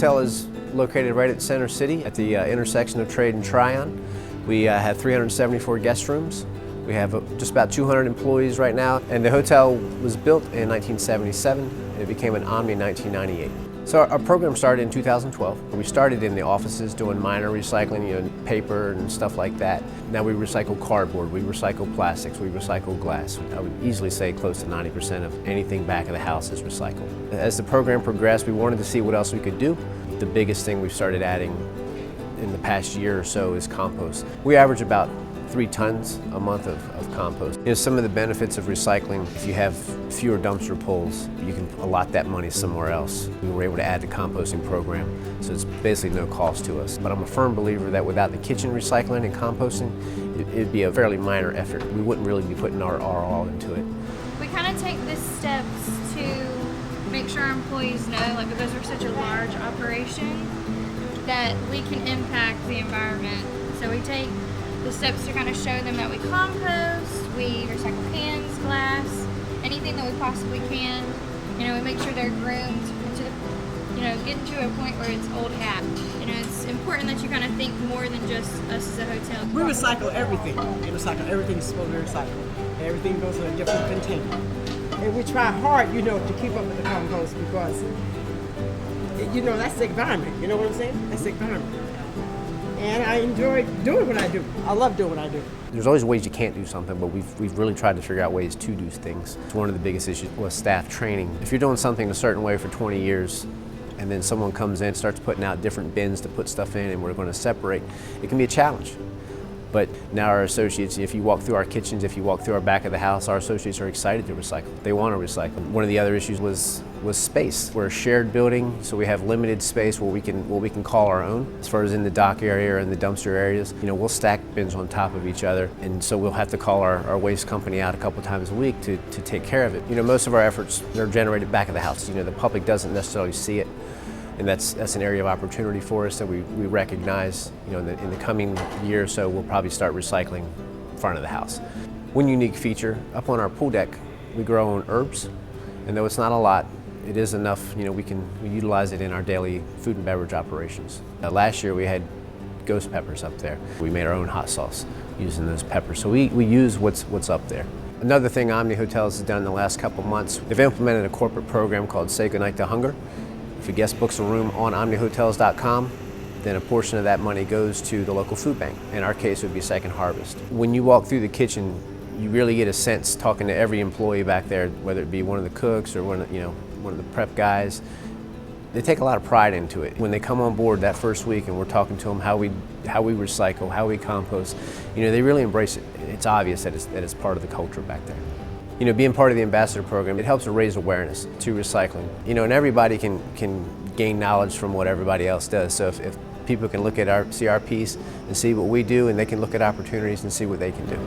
hotel is located right at Center City at the intersection of Trade and Tryon. We have 374 guest rooms. We have just about 200 employees right now, and the hotel was built in 1977 and it became an OMNI in 1998. So our program started in 2012. We started in the offices doing minor recycling, paper and stuff like that. Now we recycle cardboard, we recycle plastics, we recycle glass. I would easily say close to 90% of anything back of the house is recycled. As the program progressed, we wanted to see what else we could do. The biggest thing we've started adding in the past year or so is compost. We average about 3 tons a month of compost. Some of the benefits of recycling, if you have fewer dumpster pulls, you can allot that money somewhere else. We were able to add the composting program, so it's basically no cost to us. But I'm a firm believer that without the kitchen recycling and composting, it'd be a fairly minor effort. We wouldn't really be putting our all into it. We kind of take the steps to make sure our employees know, because we're such a large operation, that we can impact the environment. So we take the steps to kind of show them that we compost, we recycle cans, glass, anything that we possibly can. We make sure they're groomed to, getting to a point where it's old hat. It's important that you kind of think more than just us as a hotel. We recycle everything. Everything's supposed to be recycled. Everything goes in a different container. And we try hard, to keep up with the compost because, that's the environment. You know what I'm saying? That's the environment. And I enjoy doing what I do. I love doing what I do. There's always ways you can't do something, but we've really tried to figure out ways to do things. It's one of the biggest issues was staff training. If you're doing something a certain way for 20 years, and then someone comes in and starts putting out different bins to put stuff in and we're going to separate, it can be a challenge. But now our associates, if you walk through our kitchens, if you walk through our back of the house, our associates are excited to recycle. They want to recycle. One of the other issues was space. We're a shared building, so we have limited space where we can call our own. As far as in the dock area or in the dumpster areas, we'll stack bins on top of each other, and so we'll have to call our waste company out a couple times a week to take care of it. Most of our efforts are generated back of the house. The public doesn't necessarily see it. And that's an area of opportunity for us that we recognize. In the coming year or so, we'll probably start recycling front of the house. One unique feature, up on our pool deck, we grow our own herbs, and though it's not a lot, it is enough. We utilize it in our daily food and beverage operations. Last year we had ghost peppers up there. We made our own hot sauce using those peppers, so we use what's up there. Another thing OMNI Hotels has done in the last couple months, they've implemented a corporate program called Say Goodnight to Hunger. If a guest books a room on omnihotels.com, then a portion of that money goes to the local food bank. In our case, it would be Second Harvest. When you walk through the kitchen, you really get a sense, talking to every employee back there, whether it be one of the cooks or one of the prep guys, they take a lot of pride into it. When they come on board that first week and we're talking to them how we recycle, how we compost, they really embrace it. It's obvious that it's part of the culture back there. Being part of the ambassador program, it helps to raise awareness to recycling. And everybody can gain knowledge from what everybody else does. So if people can see our piece and see what we do, and they can look at opportunities and see what they can do.